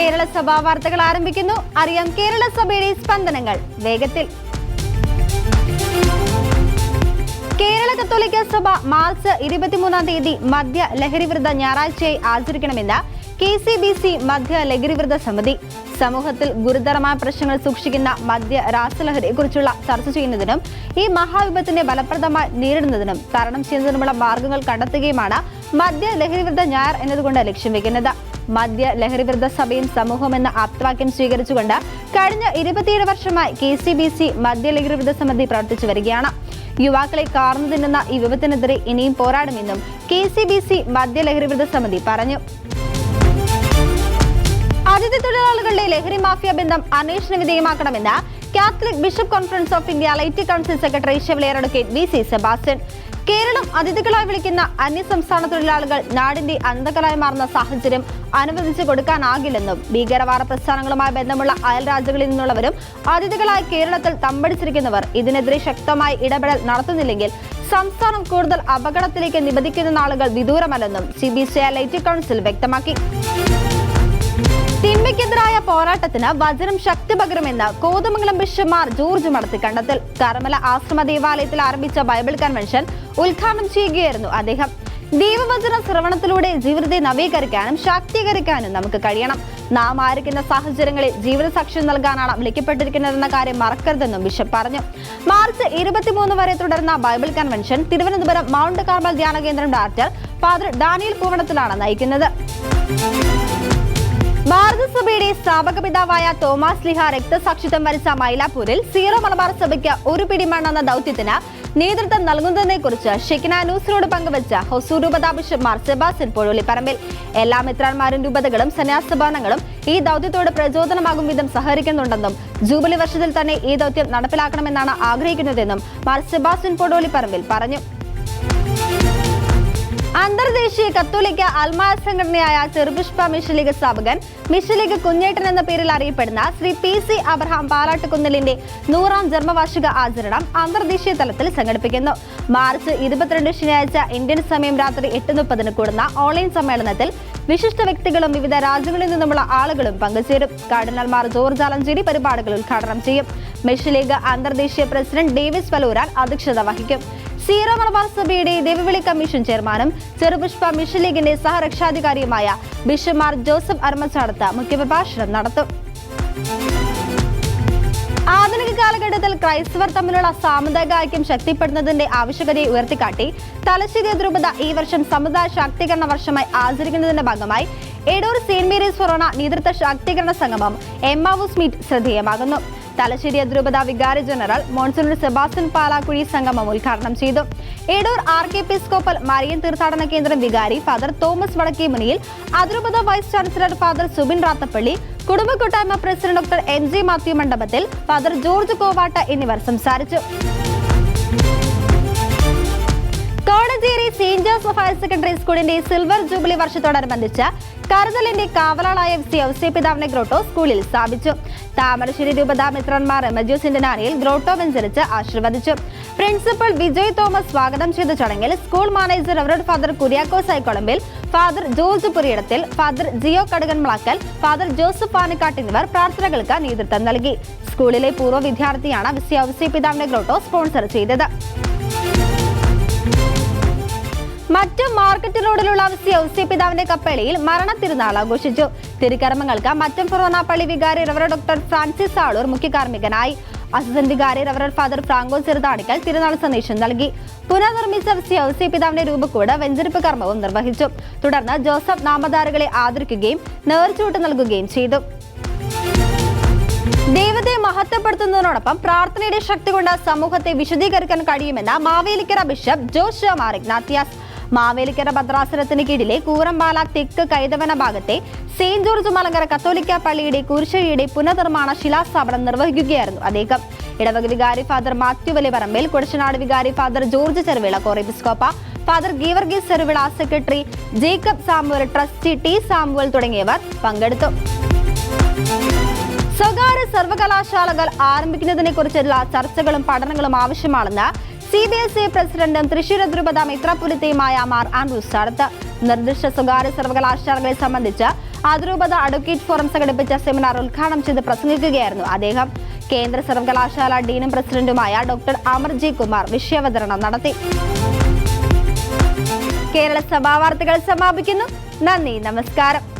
കേരള സഭ വാർത്തകൾ ആരംഭിക്കുന്നു. അറിയാം കേരള സഭയുടെ സ്പന്ദനങ്ങൾ വേഗത്തിൽ. കേരള കത്തോലിക്ക സഭ മാർച്ച് 23-ാം തീയതി മദ്യ ലഹരി വിരുദ്ധ ഞായറാഴ്ചയായി ആചരിക്കണമെന്ന് KCBC മദ്യ ലഹരി വിരുദ്ധ സമിതി. സമൂഹത്തിൽ ഗുരുതരമായ പ്രശ്നങ്ങൾ സൂക്ഷിക്കുന്ന മദ്യ രാസലഹരിയെക്കുറിച്ചുള്ള ചർച്ച ചെയ്യുന്നതിനും ഈ മഹാവിപത്തിനെ ഫലപ്രദമായി നേരിടുന്നതിനും തരണം ചെയ്യുന്നതിനുമുള്ള മാർഗങ്ങൾ കണ്ടെത്തുകയുമാണ് മദ്യ ലഹരി വിരുദ്ധ ഞായർ എന്നതുകൊണ്ട് ലക്ഷ്യം വെക്കുന്നത്. മദ്യ ലഹരി വിരുദ്ധ സഭയും സമൂഹം എന്ന ആപ്തവാക്യം സ്വീകരിച്ചുകൊണ്ട് കഴിഞ്ഞ 27 വർഷമായി KCBC മദ്യ ലഹരി വിരുദ്ധ സമിതി പ്രവർത്തിച്ചു വരികയാണ്. യുവാക്കളെ കാർന്നു തിന്നുന്ന ഈ വിപത്തിനെതിരെ ഇനിയും പോരാടുമെന്നും KCBC മദ്യ ലഹരി വിരുദ്ധ സമിതി പറഞ്ഞു. അതിഥി തൊഴിലാളികളുടെ ലഹരി മാഫിയ ബന്ധം അന്വേഷണ വിധേയമാക്കണമെന്ന് Catholic bishop conference of India laity council secretary chevalier advocate VC Sebastian. Keralam അതിഥികളായി വിളിക്കുന്ന അന്യസംസ്ഥാന തൊഴിലാളികൾ നാടിന്റെ അന്തകരായി മാറുന്ന സാഹചര്യം അനുവദിച്ചു കൊടുക്കാനാകില്ലെന്നും ഭീകരവാദ പ്രസ്ഥാനങ്ങളുമായി ബന്ധമുള്ള അയൽ രാജ്യങ്ങളിൽ നിന്നുള്ളവരും അതിഥികളായി കേരളത്തിൽ തമ്പടിച്ചിരിക്കുന്നവർ ഇതിനെതിരെ ശക്തമായി ഇടപെടൽ നടത്തുന്നില്ലെങ്കിൽ സംസ്ഥാനം കൂടുതൽ അപകടത്തിലേക്ക് നിബന്ധിക്കുന്ന നാളുകൾ വിദൂരമല്ലെന്നും CBCI ലൈറ്റ് കൗൺസിൽ വ്യക്തമാക്കി. തിന്മയ്ക്കെതിരായ പോരാട്ടത്തിന് വചനം ശക്തി പകരുമെന്ന് കോതമംഗലം ബിഷപ്പ് മാർ ജോർജ് മടത്തിക്കണ്ടത്തിൽ കർമ്മല ആശ്രമ ദേവാലയത്തിൽ ആരംഭിച്ച ബൈബിൾ കൺവെൻഷൻ ഉദ്ഘാടനം ചെയ്യുകയായിരുന്നു അദ്ദേഹം. ദൈവവചന ശ്രവണത്തിലൂടെ ജീവിതത്തെ നവീകരിക്കാനും ശാക്തീകരിക്കാനും നമുക്ക് കഴിയണം. നാം ആയിരിക്കുന്ന സാഹചര്യങ്ങളിൽ ജീവിത സാക്ഷ്യം നൽകാനാണ് വിളിക്കപ്പെട്ടിരിക്കുന്നതെന്ന കാര്യം മറക്കരുതെന്നും ബിഷപ്പ് പറഞ്ഞു. മാർച്ച് 23 വരെ തുടർന്ന Bible convention Thiruvananthapuram mount Carmel ധ്യാന കേന്ദ്രം ഡയറക്ടർ ഫാദർ ഡാനിയൽ പൂവണത്തിലാണ് നയിക്കുന്നത്. ഭാരതസഭയുടെ സ്ഥാപക പിതാവായ തോമസ് ലീഹ രക്തസാക്ഷിത്വം വരിച്ച മൈലാപ്പൂരിൽ സീറോ മലബാർ സഭയ്ക്ക് ഒരു പിടി മണ്ണെന്ന ദൗത്യത്തിന് നേതൃത്വം നൽകുന്നതിനെ കുറിച്ച് ഷെക്കിന ന്യൂസിനോട് പങ്കുവച്ച ഹൊസൂർ രൂപതാ ബിഷപ്പ് മാർ സെബാസ്റ്റ്യൻ പൊഴോളിപ്പറമ്പിൽ. എല്ലാ മിത്രാന്മാരും രൂപതകളും സന്യാസഭവനങ്ങളും ഈ ദൗത്യത്തോട് പ്രചോദനമാകും വിധം സഹകരിക്കുന്നുണ്ടെന്നും ജൂബിലി വർഷത്തിൽ തന്നെ ഈ ദൗത്യം നടപ്പിലാക്കണമെന്നാണ് ആഗ്രഹിക്കുന്നതെന്നും മാർ സെബാസ്റ്റ്യൻ പൊഴോളിപ്പറമ്പിൽ പറഞ്ഞു. അന്തർദേശീയ കത്തോലിക്ക അൽമായ സംഘടനയായ ചെറുപുഷ്പ മിഷൻ ലീഗ് സ്ഥാപകൻ മിഷൻ ലീഗ് കുഞ്ഞേട്ടൻ എന്ന പേരിൽ അറിയപ്പെടുന്ന ശ്രീ PC അബ്രഹാം പാലാട്ടുകുന്നലിന്റെ 100ാം ജന്മവാർഷിക ആചരണം അന്തർദേശീയ തലത്തിൽ സംഘടിപ്പിക്കുന്നു. മാർച്ച് 22 ശനിയാഴ്ച ഇന്ത്യൻ സമയം രാത്രി 8:30 കൂടുന്ന ഓൺലൈൻ സമ്മേളനത്തിൽ വിശിഷ്ട വ്യക്തികളും വിവിധ രാജ്യങ്ങളിൽ നിന്നുമുള്ള ആളുകളും പങ്കുചേരും. കാർഡിനൽ മാർ ജോർജ് ആലഞ്ചേരി പരിപാടികൾ ഉദ്ഘാടനം ചെയ്യും. മിഷൻ ലീഗ് അന്തർദേശീയ പ്രസിഡന്റ് ഡേവിസ് വലൂരാൻ അധ്യക്ഷത വഹിക്കും. സീറോ മലബാർ സഭയുടെ ദൈവവിളി കമ്മീഷൻ ചെയർമാനും ചെറുപുഷ്പ മിഷൻ ലീഗിന്റെ സഹരക്ഷാധികാരിയുമായ ബിഷപ്പ് മാർ ജോസഫ് അർമച്ചാടത്ത് മുഖ്യപ്രഭാഷണം നടത്തും. ആധുനിക കാലഘട്ടത്തിൽ ക്രൈസ്തവർ തമ്മിലുള്ള സാമുദായിക ഐക്യം ശക്തിപ്പെടുന്നതിന്റെ ആവശ്യകതയെ ഉയർത്തിക്കാട്ടി തലശ്ശേരി അതിരൂപത ഈ വർഷം സമുദായ ശാക്തീകരണ വർഷമായി ആചരിക്കുന്നതിന്റെ ഭാഗമായി എടൂർ സെന്റ് മേരീസ് ഫൊറോണ നേതൃത്വ ശാക്തീകരണ സംഗമം എമ്മാവൂസ് മീറ്റ് ശ്രദ്ധേയമാകുന്നു. തലശ്ശേരി അതിരൂപത വികാരി ജനറൽ മോൺസിനർ സെബാസ്റ്റ്യൻ പാലാക്കുഴി സംഗമം ഉദ്ഘാടനം ചെയ്തു. എടൂർ ആർക്കിയെപ്പിസ്കോപ്പൽ മരിയൻ തീർത്ഥാടന കേന്ദ്രം വികാരി ഫാദർ തോമസ് വടക്കേമുനിയിൽ, അതിരൂപത vice chancellor father Subin Rathappally, കുടുംബ കൂട്ടായ്മ പ്രസിഡന്റ് ഡോക്ടർ MG മാത്യു മണ്ഡപത്തിൽ, ഫാദർ ജോർജ് കോവാട്ട എന്നിവർ സംസാരിച്ചു. Kodanchery saint Joseph higher secondary സ്കൂളിന്റെ സിൽവർ ജൂബിലി വർഷത്തോടനുബന്ധിച്ച് കരുതലിന്റെ കാവലാളായ ഔസേപ്പ് പിതാവിന്റെ ഗ്രോട്ടോ സ്കൂളിൽ സ്ഥാപിച്ചു. താമരശ്ശേരി രൂപത മിത്രന്മാർ എമജോസിന്റെ നാരിയിൽ ഗ്രോട്ടോ വെഞ്ചരിച്ച് ആശീർവദിച്ചു. പ്രിൻസിപ്പൽ വിജയ് തോമസ് സ്വാഗതം ചെയ്ത ചടങ്ങിൽ school manager reverend father Kuriakose Aikkolambil, father George Puriyidathil, father Jio Kadukan Mulakkal, father Joseph Panikkattu എന്നിവർ പ്രാർത്ഥനകൾക്ക് നേതൃത്വം നൽകി. സ്കൂളിലെ പൂർവ്വ വിദ്യാർത്ഥിയാണ് ഔസേപ്പ് പിതാവിന്റെ ഗ്രോട്ടോ സ്പോൺസർ ചെയ്തത്. മറ്റു മാർക്കറ്റ് റോഡിലുള്ള ഔസേപ്പ് പിതാവിന്റെ കപ്പേളിയിൽ മരണ തിരുനാൾ ആഘോഷിച്ചു. തിരുക്കർമ്മങ്ങൾക്ക് മറ്റം ഫൊറോന പള്ളി വികാരി റവറൻഡ് ഡോക്ടർ ഫ്രാൻസിസ് ആളൂർ മുഖ്യ കാർമ്മികനായി. അസിസ്റ്റന്റ് വികാരി റവറൻഡ് ഫാദർ ഫ്രാങ്കോ ചെറുതാണിക്കൽ തിരുനാൾ സന്ദേശം നൽകി. പുനർനിർമ്മിച്ച ഔസേപ്പ് പിതാവിന്റെ രൂപക്കൂട് വെഞ്ചരിപ്പ് കർമ്മവും നിർവഹിച്ചു. തുടർന്ന് ജോസഫ് നാമധാരകളെ ആദരിക്കുകയും നേർച്ചൂട്ട് നൽകുകയും ചെയ്തു. ദൈവത്തെ മഹത്വപ്പെടുത്തുന്നതിനോടൊപ്പം പ്രാർത്ഥനയുടെ ശക്തി കൊണ്ട് സമൂഹത്തെ വിശദീകരിക്കാൻ കഴിയുമെന്ന് മാവേലിക്കര ബിഷപ്പ് ജോഷ് മാർ ഇഗ്നാത്യാസ്. മാവേലിക്കര ഭദ്രാസനത്തിന് കീഴിലെ കൂറമ്പാല തെക്ക് കൈതവന ഭാഗത്തെ സെയിന്റ് ജോർജ് മലങ്കര കത്തോലിക്ക പള്ളിയുടെ കുരിശടിയുടെ പുനർനിർമ്മാണ ശിലാസ്ഥാപനം നിർവഹിക്കുകയായിരുന്നു അദ്ദേഹം. ഇടവക വികാരി ഫാദർ മാത്യു വലിപറമ്പിൽ, കുടശനാട് വികാരി ഫാദർ ജോർജ് ചെറുവിള കോറെപ്പിസ്കോപ്പ, father Geevarghese Cheruvila, secretary Jacob Samuel, trustee T Samuel തുടങ്ങിയവർ പങ്കെടുത്തു. സ്വകാര്യ സർവകലാശാലകൾ ആരംഭിക്കുന്നതിനെ കുറിച്ചുള്ള ചർച്ചകളും പഠനങ്ങളും ആവശ്യമാണെന്ന് CBSE പ്രസിഡന്റും തൃശൂർ അതിരൂപത മെത്രാപ്പൊലീത്തയുമായ മാർ ആൻഡ്രൂസ് ചാടത്ത്. നിർദ്ദിഷ്ട സ്വകാര്യ സർവകലാശാലകളെ സംബന്ധിച്ച് അതിരൂപത അഡ്വക്കേറ്റ് ഫോറം സംഘടിപ്പിച്ച സെമിനാർ ഉദ്ഘാടനം ചെയ്ത് പ്രസംഗിക്കുകയായിരുന്നു അദ്ദേഹം. കേന്ദ്ര സർവകലാശാല ഡീനും പ്രസിഡന്റുമായ ഡോക്ടർ അമർജി കുമാർ വിഷയാവതരണം നടത്തി. കേരള സഭാ വാർത്തകൾ സമാപിക്കുന്നു. നന്ദി, നമസ്കാരം.